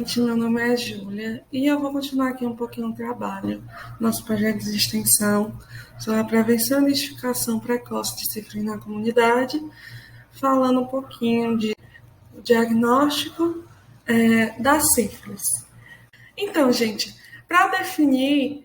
gente, meu nome é Júlia e eu vou continuar aqui um pouquinho o trabalho, nosso projeto de extensão sobre a prevenção e identificação precoce de sífilis na comunidade, falando um pouquinho de diagnóstico da sífilis. Então, gente, para definir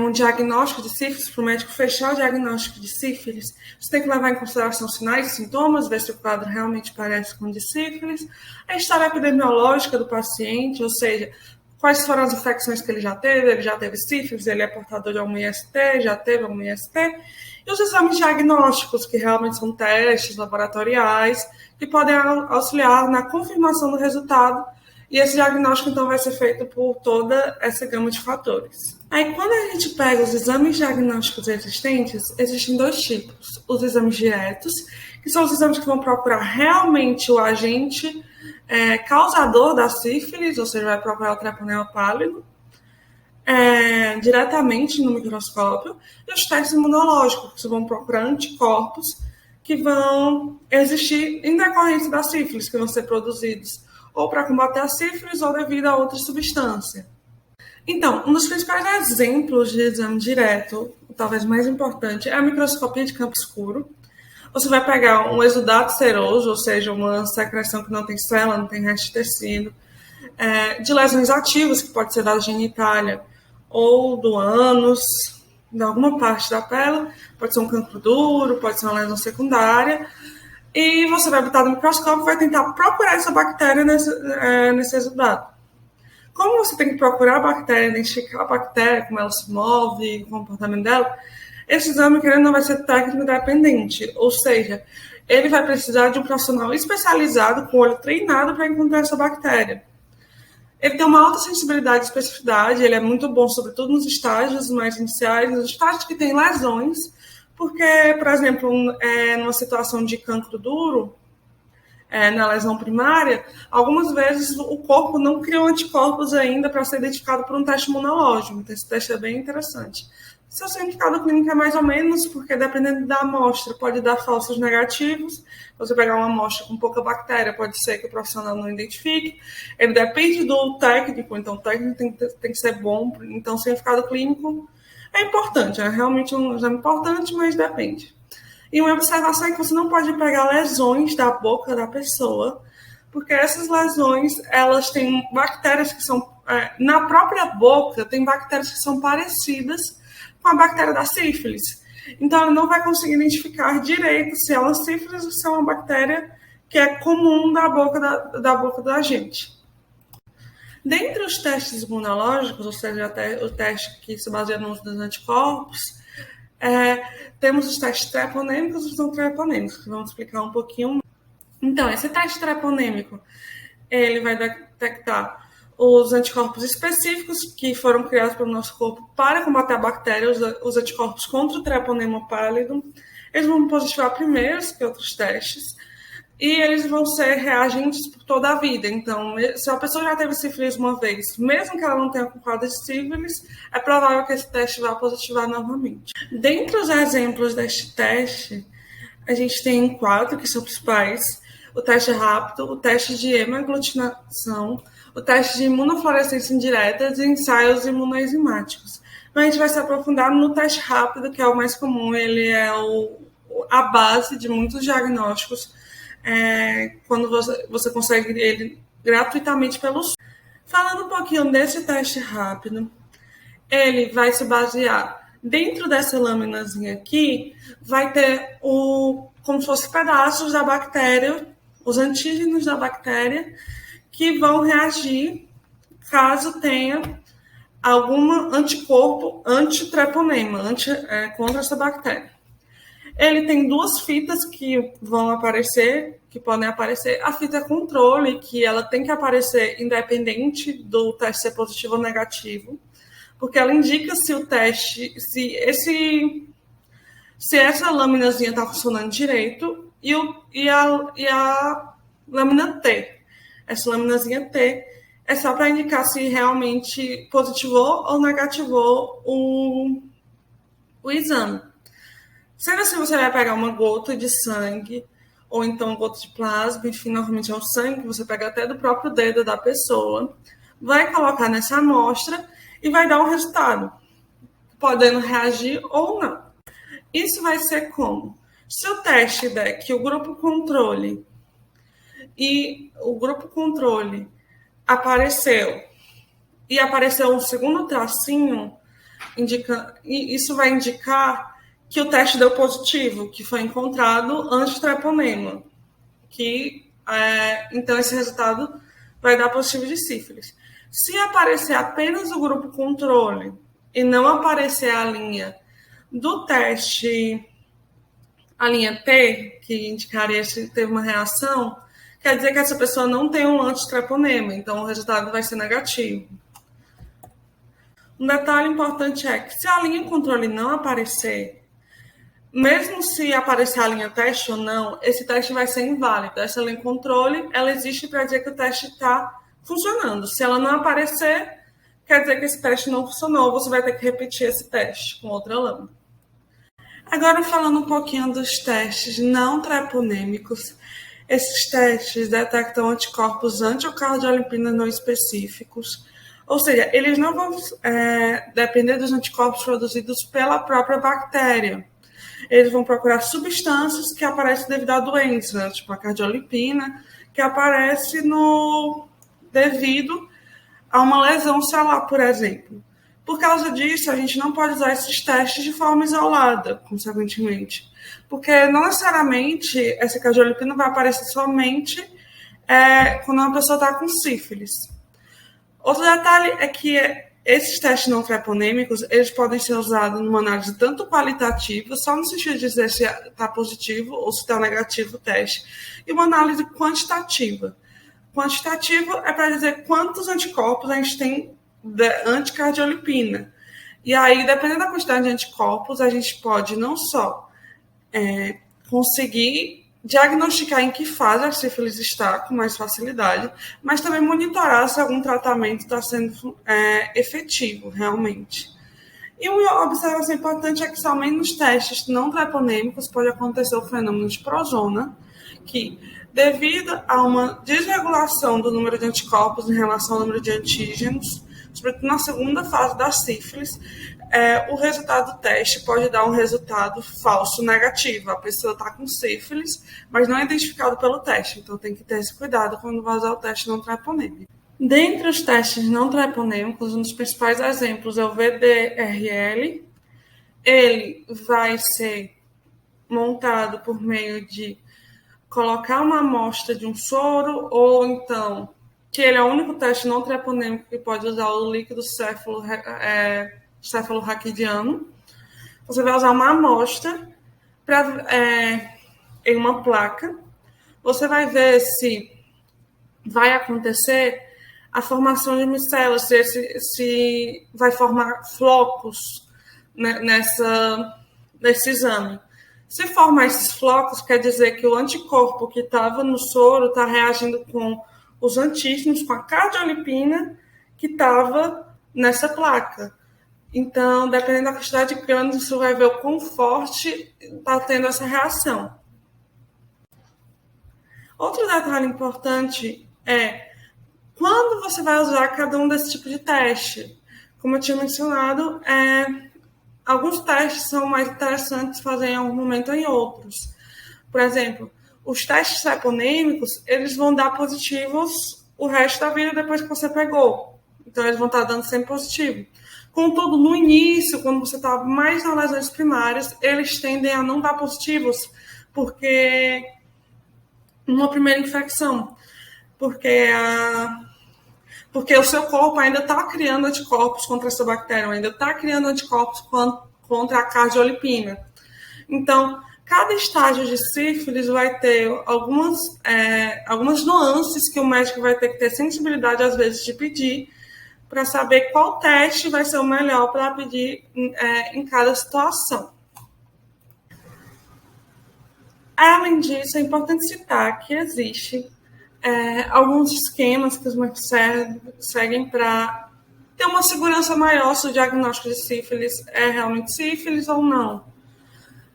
um diagnóstico de sífilis, para o médico fechar o diagnóstico de sífilis, você tem que levar em consideração sinais e sintomas, ver se o quadro realmente parece com de sífilis, a história epidemiológica do paciente, ou seja, quais foram as infecções que ele já teve sífilis, ele é portador de algum IST, já teve algum IST, e os exames diagnósticos, que realmente são testes laboratoriais, que podem auxiliar na confirmação do resultado. E esse diagnóstico, então, vai ser feito por toda essa gama de fatores. Aí, quando a gente pega os exames diagnósticos existentes, existem dois tipos. Os exames diretos, que são os exames que vão procurar realmente o agente causador da sífilis, ou seja, vai procurar o treponema pálido, diretamente no microscópio, e os testes imunológicos, que vão procurar anticorpos que vão existir em decorrência da sífilis, que vão ser produzidos ou para combater a sífilis ou devido a outra substância. Então, um dos principais exemplos de exame direto, talvez mais importante, é a microscopia de campo escuro. Você vai pegar um exudato seroso, ou seja, uma secreção que não tem célula, não tem resto de tecido, de lesões ativas, que pode ser da genitália ou do ânus, de alguma parte da pele, pode ser um cancro duro, pode ser uma lesão secundária, e você vai botar no microscópio e vai tentar procurar essa bactéria nesse exudato. Como você tem que procurar a bactéria, identificar a bactéria, como ela se move, o comportamento dela, esse exame, querendo, não vai ser técnico dependente, ou seja, ele vai precisar de um profissional especializado, com o olho treinado para encontrar essa bactéria. Ele tem uma alta sensibilidade e especificidade, ele é muito bom, sobretudo nos estágios mais iniciais, nos estágios que tem lesões, porque, por exemplo, numa situação de cancro duro, na lesão primária, algumas vezes o corpo não criou anticorpos ainda para ser identificado por um teste imunológico. Então, esse teste é bem interessante. Seu significado clínico é mais ou menos, porque dependendo da amostra, pode dar falsos negativos. Você pegar uma amostra com pouca bactéria, pode ser que o profissional não identifique. Ele depende do técnico, então o técnico tem que ser bom. Então, o significado clínico é importante, é realmente um exame importante, mas depende. E uma observação é que você não pode pegar lesões da boca da pessoa, porque essas lesões, elas têm bactérias que são... na própria boca, tem bactérias que são parecidas com a bactéria da sífilis. Então, ela não vai conseguir identificar direito se é uma sífilis ou se é uma bactéria que é comum da boca da gente. Dentre os testes imunológicos, ou seja, o teste que se baseia no uso dos anticorpos, temos os testes treponêmicos e os não treponêmicos, que vamos explicar um pouquinho. Então, esse teste treponêmico, ele vai detectar os anticorpos específicos que foram criados pelo nosso corpo para combater a bactéria, os anticorpos contra o treponema pálido. Eles vão positivar primeiro que outros testes, e eles vão ser reagentes por toda a vida. Então, se a pessoa já teve sífilis uma vez, mesmo que ela não tenha quadro de sífilis, é provável que esse teste vá positivar novamente. Dentre os exemplos deste teste, a gente tem 4 que são principais: o teste rápido, o teste de hemaglutinação, o teste de imunofluorescência indireta e ensaios imunoenzimáticos. Mas a gente vai se aprofundar no teste rápido, que é o mais comum, ele é a base de muitos diagnósticos, quando você consegue ele gratuitamente pelo SUS. Falando um pouquinho desse teste rápido, ele vai se basear dentro dessa laminazinha aqui, vai ter como se fossem pedaços da bactéria, os antígenos da bactéria, que vão reagir caso tenha algum anticorpo antitreponema, contra essa bactéria. Ele tem 2 fitas que vão aparecer, que podem aparecer. A fita controle, que ela tem que aparecer independente do teste ser positivo ou negativo, porque ela indica se o teste, se essa laminazinha está funcionando direito, e a lâmina T. Essa laminazinha T é só para indicar se realmente positivou ou negativou o exame. Sendo assim, você vai pegar uma gota de sangue, ou então gota de plasma, enfim, normalmente é o sangue, que você pega até do próprio dedo da pessoa. vai colocar nessa amostra e vai dar um resultado, podendo reagir ou não. Isso vai ser como? Se o teste der que o grupo controle apareceu e apareceu um segundo tracinho, isso vai indicar que o teste deu positivo, que foi encontrado antitreponema, então esse resultado vai dar positivo de sífilis. Se aparecer apenas o grupo controle e não aparecer a linha do teste, a linha P, que indicaria se teve uma reação, quer dizer que essa pessoa não tem um antitreponema, então o resultado vai ser negativo. Um detalhe importante é que se a linha controle não aparecer, mesmo se aparecer a linha teste ou não, esse teste vai ser inválido. Essa linha controle, ela existe para dizer que o teste está funcionando. Se ela não aparecer, quer dizer que esse teste não funcionou, você vai ter que repetir esse teste com outra lâmina. Agora, falando um pouquinho dos testes não treponêmicos, esses testes detectam anticorpos anticardiolipina não específicos, ou seja, eles não vão depender dos anticorpos produzidos pela própria bactéria. Eles vão procurar substâncias que aparecem devido à doença, tipo a cardiolipina, que aparece devido a uma lesão celular, por exemplo. Por causa disso, a gente não pode usar esses testes de forma isolada, consequentemente. Porque não necessariamente essa cardiolipina vai aparecer somente quando uma pessoa está com sífilis. Outro detalhe é que esses testes não treponêmicos, eles podem ser usados numa análise tanto qualitativa, só no sentido de dizer se está positivo ou se está negativo o teste, e uma análise quantitativa. Quantitativa é para dizer quantos anticorpos a gente tem de anticardiolipina. E aí, dependendo da quantidade de anticorpos, a gente pode não só conseguir diagnosticar em que fase a sífilis está com mais facilidade, mas também monitorar se algum tratamento está sendo efetivo realmente. E uma observação importante é que somente nos testes não treponêmicos pode acontecer o fenômeno de prozona, que, devido a uma desregulação do número de anticorpos em relação ao número de antígenos, sobretudo na segunda fase da sífilis, o resultado do teste pode dar um resultado falso negativo. A pessoa está com sífilis, mas não é identificado pelo teste. Então, tem que ter esse cuidado quando vai usar o teste não treponêmico. Dentre os testes não treponêmicos, um dos principais exemplos é o VDRL. Ele vai ser montado por meio de colocar uma amostra de um soro, ou então, que ele é o único teste não treponêmico que pode usar o líquido cefalorraquidiano. Você vai usar uma amostra em uma placa. Você vai ver se vai acontecer a formação de micelas, se vai formar flocos nesse exame. Se formar esses flocos, quer dizer que o anticorpo que estava no soro está reagindo com os antígenos, com a cardiolipina que estava nessa placa. Então, dependendo da quantidade de grãos, você vai ver o quão forte está tendo essa reação. Outro detalhe importante é quando você vai usar cada um desse tipo de teste. Como eu tinha mencionado, alguns testes são mais interessantes fazer em algum momento ou em outros. Por exemplo, os testes treponêmicos, eles vão dar positivos o resto da vida depois que você pegou. Então, eles vão estar dando sempre positivo. Contudo, no início, quando você está mais nas lesões primárias, eles tendem a não dar positivos, porque numa primeira infecção, porque o seu corpo ainda está criando anticorpos contra essa bactéria, ainda está criando anticorpos contra a cardiolipina. Então, cada estágio de sífilis vai ter algumas nuances que o médico vai ter que ter sensibilidade, às vezes, de pedir, para saber qual teste vai ser o melhor para pedir em cada situação. Além disso, é importante citar que existe alguns esquemas que os médicos seguem para ter uma segurança maior se o diagnóstico de sífilis é realmente sífilis ou não.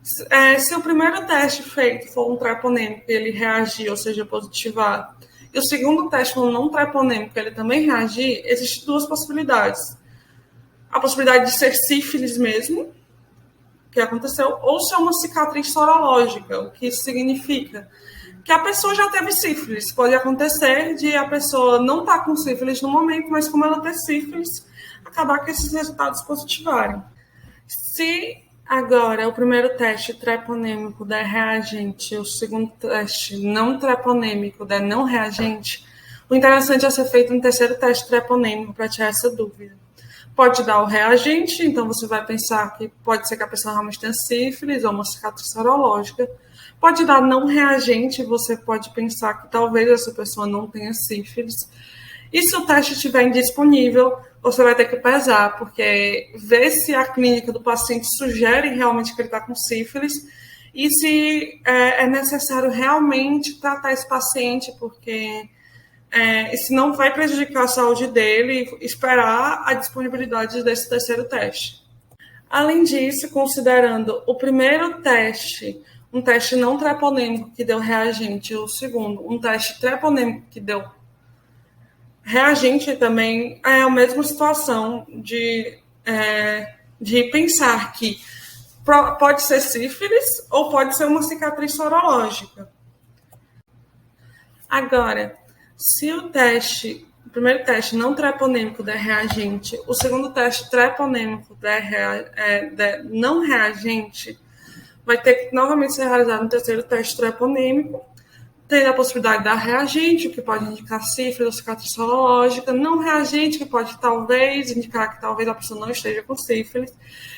Se o primeiro teste feito for um treponêmico e ele reagir, ou seja, positivado, e o segundo teste for não treponêmico, ele também reagir, existem duas possibilidades. A possibilidade de ser sífilis mesmo, que aconteceu, ou ser uma cicatriz sorológica, o que isso significa que a pessoa já teve sífilis. Pode acontecer de a pessoa não estar com sífilis no momento, mas como ela ter sífilis, acabar com esses resultados positivarem. Se agora o primeiro teste treponêmico der reagente, o segundo teste não treponêmico der não reagente, o interessante é ser feito um terceiro teste treponêmico para tirar essa dúvida. Pode dar o reagente, então você vai pensar que pode ser que a pessoa realmente tenha sífilis ou uma cicatriz sorológica. Pode dar não reagente, você pode pensar que talvez essa pessoa não tenha sífilis. E se o teste estiver indisponível, você vai ter que pesar, porque ver se a clínica do paciente sugere realmente que ele está com sífilis e se é necessário realmente tratar esse paciente, porque isso não vai prejudicar a saúde dele, esperar a disponibilidade desse terceiro teste. Além disso, considerando o primeiro teste, um teste não treponêmico que deu reagente, e o segundo, um teste treponêmico que deu reagente, também é a mesma situação de pensar que pode ser sífilis ou pode ser uma cicatriz sorológica. Agora, se o primeiro teste não treponêmico der reagente, o segundo teste treponêmico der não reagente, vai ter que novamente ser realizado um terceiro teste treponêmico, tendo a possibilidade de dar reagente, o que pode indicar sífilis ou cicatriz sorológica, não reagente, que pode talvez indicar que talvez a pessoa não esteja com sífilis.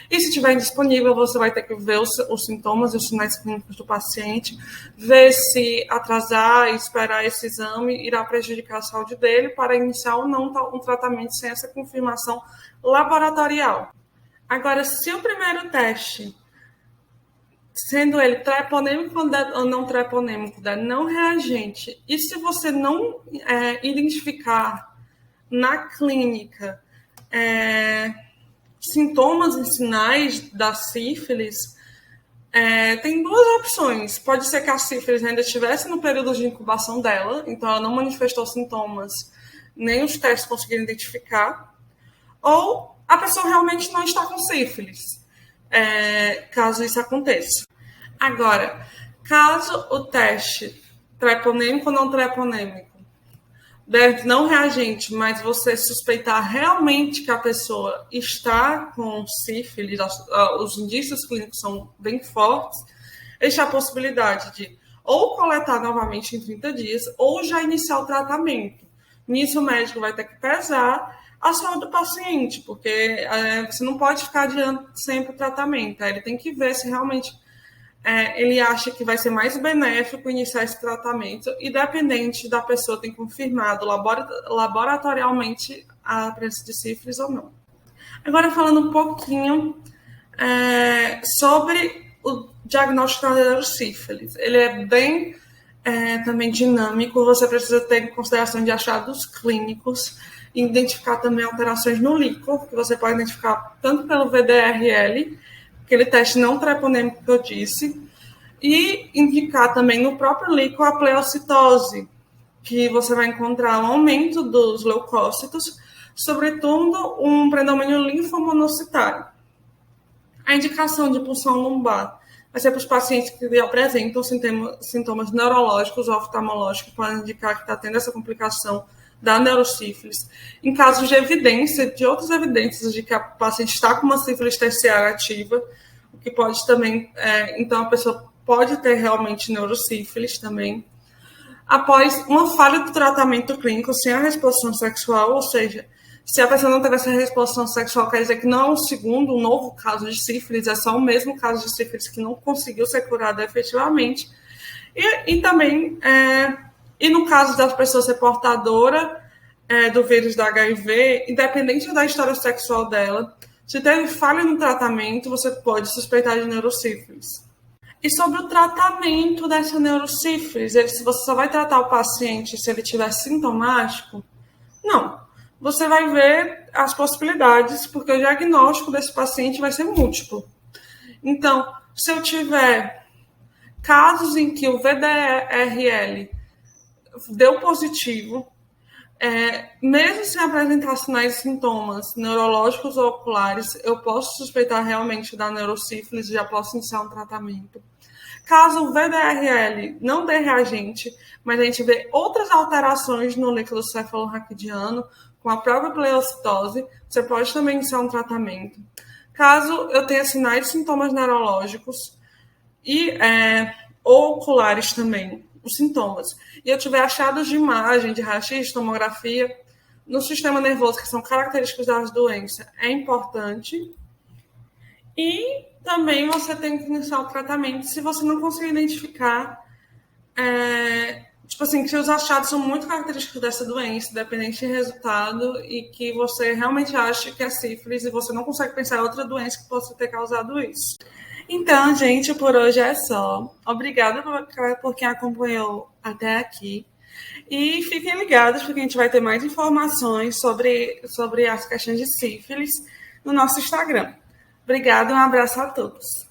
E se estiver indisponível, você vai ter que ver os sintomas e os sinais clínicos do paciente, ver se atrasar e esperar esse exame irá prejudicar a saúde dele para iniciar ou não um tratamento sem essa confirmação laboratorial. Agora, se o primeiro teste, sendo ele treponêmico ou não treponêmico, não reagente, e se você não identificar na clínica sintomas e sinais da sífilis, tem duas opções. Pode ser que a sífilis ainda estivesse no período de incubação dela, então ela não manifestou sintomas, nem os testes conseguiram identificar, ou a pessoa realmente não está com sífilis. Caso isso aconteça. Agora, caso o teste treponêmico ou não treponêmico der não reagente, mas você suspeitar realmente que a pessoa está com sífilis, os indícios clínicos são bem fortes, existe a possibilidade de ou coletar novamente em 30 dias ou já iniciar o tratamento. Nisso, o médico vai ter que pesar a saúde do paciente, porque você não pode ficar adiando sempre o tratamento. Ele tem que ver se realmente ele acha que vai ser mais benéfico iniciar esse tratamento, e dependente da pessoa ter confirmado laboratorialmente a presença de sífilis ou não. Agora, falando um pouquinho sobre o diagnóstico da neurosífilis. Ele é bem também dinâmico, você precisa ter em consideração de achados clínicos, e identificar também alterações no líquor, que você pode identificar tanto pelo VDRL, aquele teste não treponêmico que eu disse, e indicar também no próprio líquor a pleocitose, que você vai encontrar um aumento dos leucócitos, sobretudo um predomínio linfomonocitário. A indicação de punção lombar vai ser para os pacientes que apresentam sintomas neurológicos ou oftalmológicos, que podem indicar que está tendo essa complicação da neurosífilis. Em casos de evidência, de outras evidências de que a paciente está com uma sífilis terciária ativa, o que pode também, então a pessoa pode ter realmente neurosífilis também. Após uma falha do tratamento clínico sem a reexposição sexual, ou seja, se a pessoa não teve essa reexposição sexual, quer dizer que não é um novo caso de sífilis, é só o mesmo caso de sífilis que não conseguiu ser curado efetivamente. E também, e no caso da pessoa ser portadora do vírus da HIV, independente da história sexual dela, se teve falha no tratamento, você pode suspeitar de neurosífilis. E sobre o tratamento dessa neurosífilis, se você só vai tratar o paciente se ele tiver sintomático, não. Você vai ver as possibilidades, porque o diagnóstico desse paciente vai ser múltiplo. Então, se eu tiver casos em que o VDRL deu positivo, mesmo sem apresentar sinais e sintomas neurológicos ou oculares, eu posso suspeitar realmente da neurosífilis e já posso iniciar um tratamento. Caso o VDRL não dê reagente, mas a gente vê outras alterações no líquido cefalorraquidiano, com a própria pleocitose, você pode também iniciar um tratamento. Caso eu tenha sinais e sintomas neurológicos ou oculares também, os sintomas, e eu tiver achados de imagem, de raio-x, tomografia, no sistema nervoso, que são característicos das doenças, é importante. E também você tem que iniciar o tratamento se você não conseguir identificar, tipo assim, que os achados são muito característicos dessa doença, dependente de resultado, e que você realmente acha que é sífilis e você não consegue pensar em outra doença que possa ter causado isso. Então, gente, por hoje é só. Obrigada por quem acompanhou até aqui. E fiquem ligados, porque a gente vai ter mais informações sobre as questões de sífilis no nosso Instagram. Obrigada, um abraço a todos.